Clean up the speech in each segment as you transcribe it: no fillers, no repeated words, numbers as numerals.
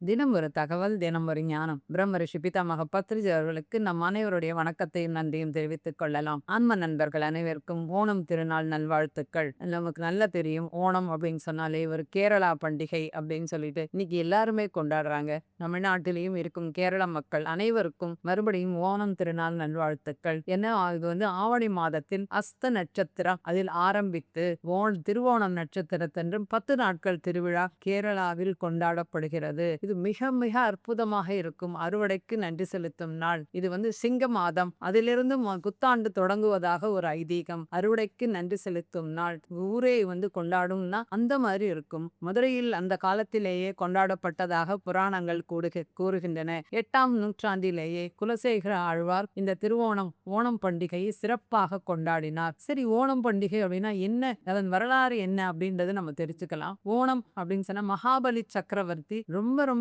தினம் ஒரு தகவல், தினம் ஒரு ஞானம். பிரம்ம ரிஷி பிதாமக பத்ரிஜி அவர்களுக்கு நம் அனைவருடைய வணக்கத்தையும் நன்றியும் தெரிவித்துக் கொள்ளலாம். ஆன்ம நண்பர்கள் அனைவருக்கும் ஓணம் திருநாள் நல்வாழ்த்துக்கள். நமக்கு நல்லா தெரியும், ஓணம் அப்படின்னு சொன்னாலே ஒரு கேரளா பண்டிகை அப்படின்னு சொல்லிட்டு இன்னைக்கு எல்லாருமே கொண்டாடுறாங்க. தமிழ்நாட்டிலேயும் இருக்கும் கேரள மக்கள் அனைவருக்கும் மறுபடியும் ஓணம் திருநாள் நல்வாழ்த்துக்கள். ஏன்னா இது வந்து ஆவணி மாதத்தில் அஸ்த நட்சத்திரம் அதில் ஆரம்பித்து திருவோணம் நட்சத்திரத்தன்று 10 நாட்கள் திருவிழா கேரளாவில் கொண்டாடப்படுகிறது. இது மிக மிக அற்புதமாக இருக்கும். அறுவடைக்கு நன்றி செலுத்தும் நாள். இது வந்து சிங்க மாதம். அதிலிருந்து புத்தாண்டு தொடங்குவதாக ஒரு ஐதீகம். அறுவடைக்கு நன்றி செலுத்தும் நாள். ஊரே வந்து கொண்டாடும்னா அந்த மாதிரி இருக்கும். மதுரையில் அந்த காலத்திலேயே கொண்டாடப்பட்டதாக புராணங்கள் கூறுகின்றன. 8ஆம் நூற்றாண்டிலேயே குலசேகர ஆழ்வார் இந்த ஓணம் பண்டிகையை சிறப்பாக கொண்டாடினார். சரி, ஓணம் பண்டிகை அப்படின்னா என்ன, அதன் வரலாறு என்ன அப்படின்றது நம்ம தெரிஞ்சுக்கலாம். ஓணம் அப்படின்னு சொன்னா மகாபலி சக்கரவர்த்தி ரொம்ப ரொம்ப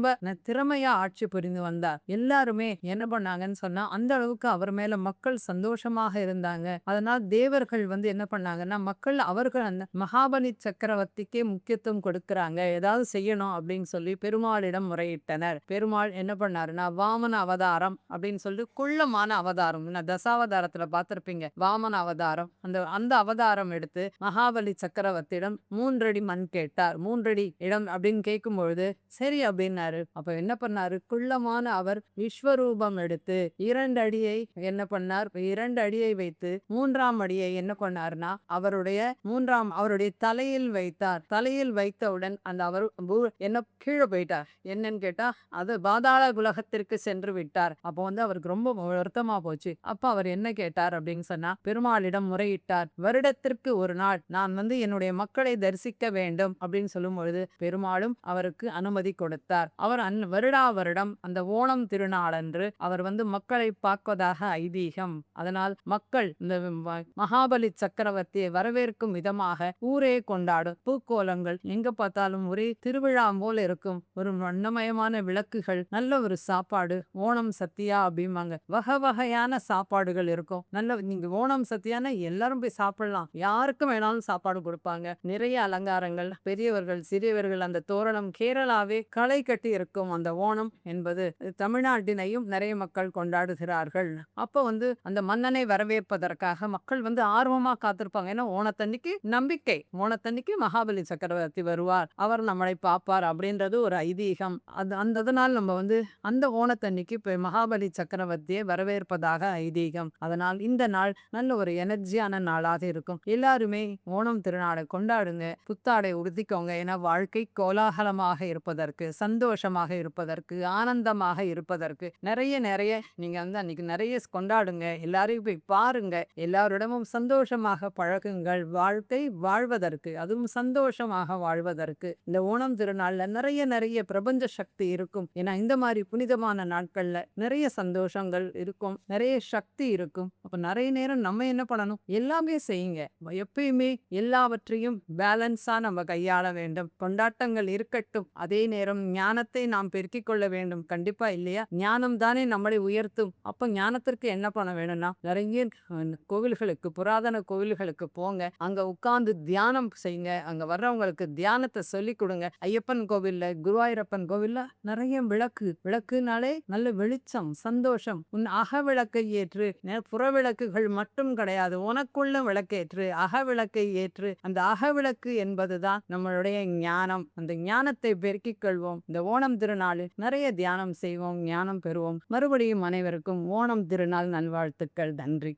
திறமையா ஆட்சி புரிந்து வந்தார். எல்லாருமே என்ன பண்ணாங்கன்னு சொன்னா அந்த அளவுக்கு அவர் மேல மக்கள் சந்தோஷமாக இருந்தாங்க. அதனால் தேவர்கள் வந்து என்ன பண்ணாங்கன்னா, மக்கள் அவர்கள் அந்த மகாபலி சக்கரவர்த்திக்கே முக்கியத்துவம் கொடுக்கறாங்க, ஏதாவது செய்யணும் அப்படின்னு சொல்லி பெருமாளிடம் முறையிட்டனர். பெருமாள் என்ன பண்ணாருன்னா, வாமன அவதாரம் அப்படின்னு சொல்லி குள்ளமான அவதாரம், தசாவதாரத்துல பார்த்திருப்பீங்க, வாமன அவதாரம். அந்த அவதாரம் எடுத்து மகாபலி சக்கரவர்த்தியிடம் 3 அடி மண் கேட்டார். 3 அடி இடம் அப்படின்னு கேட்கும் பொழுது சரி அப்படின்னாரு. அப்ப என்ன பண்ணாரு, குள்ளமான அவர் விஸ்வரூபம் எடுத்து 2 அடியை என்ன பண்ணார், 2 அடியை வைத்து 3ஆம் அடியை என்ன பண்ணாருன்னா அவருடைய தலையில் வைத்தார். தலையில் வைத்தவுடன் அந்த அவர் என்ன கீழே போயிட்டார். என்னன்னு கேட்டா அது பாதாள உலகத்திற்கு சென்று விட்டார். அப்போ வந்து அவருக்கு ரொம்ப வருத்தமா போச்சு. அப்ப அவர் என்ன கேட்டார் அப்படின்னு சொன்னா, பெருமாளிடம் முறையிட்டார். வருடத்திற்கு ஒரு நாள் நான் வந்து என்னுடைய மக்களை தரிசிக்க வேண்டும் அப்படின்னு சொல்லும் பொழுது பெருமாளும் அவருக்கு அனுமதி கொடுத்தார். அவர் வருடம் அந்த ஓணம் திருநாளன்று அவர் வந்து மக்களை பார்ப்பதாக ஐதீகம். அதனால் மக்கள் இந்த மகாபலி சக்கரவர்த்தியை வரவேற்கும் விதமாக ஊரே கொண்டாடும். பூக்கோலங்கள் எங்க பார்த்தாலும் ஒரே திருவிழா போல இருக்கும். ஒரு வண்ணமயமான விளக்குகள், நல்ல ஒரு சாப்பாடு. ஓணம் சத்தியா அப்படிம்பாங்க. வகை வகையான சாப்பாடுகள் இருக்கும். நல்ல நீங்க ஓணம் சத்தியான எல்லாரும் போய் சாப்பிடலாம். யாருக்கும் வேணாலும் சாப்பாடு கொடுப்பாங்க. நிறைய அலங்காரங்கள், பெரியவர்கள் சிறியவர்கள், அந்த தோரணம் கேரளாவே களை கட்டி இருக்கும். அந்த ஓணம் என்பது தமிழ்நாட்டினையும் நிறைய மக்கள் கொண்டாடுகிறார்கள். அப்ப வந்து அந்த மன்னனை வரவேற்பதற்காக மக்கள் வந்து ஆர்வமா காத்திருப்பாங்க. ஏன்னா ஓணத்தன்னைக்கு நம்பிக்கை, ஓணத்தன்னைக்கு மகாபலி சக்கரவர்த்தி வருவார், அவர் நம்மளை பார்ப்பார் அப்படின்றது ஒரு ஐதீகம். அதனால் நம்ம வந்து அந்த ஓணத்தன்னைக்கு மகாபலி சக்கரவர்த்தியை வரவேற்பதாக ஐதீகம். அதனால் இந்த நாள் நல்ல ஒரு எனர்ஜியான நாளாக இருக்கும். எல்லாருமே ஓணம் திருநாளை கொண்டாடுங்க, புத்தாடை உடுத்திக்கோங்க. ஏன்னா வாழ்க்கை கோலாகலமாக இருப்பதற்கு, சந்தோஷமாக இருப்பதற்கு, ஆனந்தமாக இருப்பதற்கு நிறைய நிறைய நீங்க வந்து அன்னைக்கு நிறைய கொண்டாடுங்க. எல்லாரையும் போய் பாருங்க. எல்லாரிடமும் சந்தோஷமாக பழகுங்கள். வாழ்க்கை வாழ்வதற்கு, அதுவும் சந்தோஷமாக வாழ்வதற்கு இந்த ஓணம் திருநாள்ல நிறைய நிறைய பிரபஞ்ச சக்தி இருக்கும். ஏன்னா இந்த மாதிரி புனிதமான நாட்கள்ல நிறைய சந்தோஷங்கள் இருக்கும், நிறைய சக்தி இருக்கும். அப்ப நிறைய நேரம் நம்ம என்ன பண்ணணும், எல்லாமே செய்யுங்க. எப்பயுமே எல்லாவற்றையும் பேலன்ஸா நம்ம கையாள வேண்டும். கொண்டாட்டங்கள் இருக்கட்டும், அதே நேரம் ஞானத்தை நாம் பெருக்கிக் கொள்ள வேண்டும். கண்டிப்பா இல்லையா? ஞானம் தானே நம்மளை உயர்த்தும். அப்ப ஞானத்திற்கு என்ன பண்ண வேணும்னா, நிறைய கோவில்களுக்கு, புராதன கோவில்களுக்கு போங்க. அங்க உட்கார்ந்து தியானம் செய்யுங்க. அங்க வர்றவங்களுக்கு தியானத்தை சொல்லி கொடுங்க. ஐயப்பன் கோவில்ல, குருவாயூரப்பன் கோவில்ல நிறைய விளக்குனாலே நல்ல வெளிச்சம், சந்தோஷம். உன் அக விளக்கை ஏற்று, புற விளக்குகள் மட்டும் கிடையாது, உனக்குள்ள விளக்கேற்று, அக விளக்கை ஏற்று. அந்த அக விளக்கு என்பதுதான் நம்மளுடைய ஞானம். அந்த ஞானத்தை பெருக்கிக் கொள்வோம். இந்த ஓணம் திருநாளில் நிறைய தியானம் செய்வோம், ஞானம் பெறுவோம். மறுபடியும் அனைவருக்கும் ஓணம் திருநாள் நல்வாழ்த்துக்கள். நன்றி.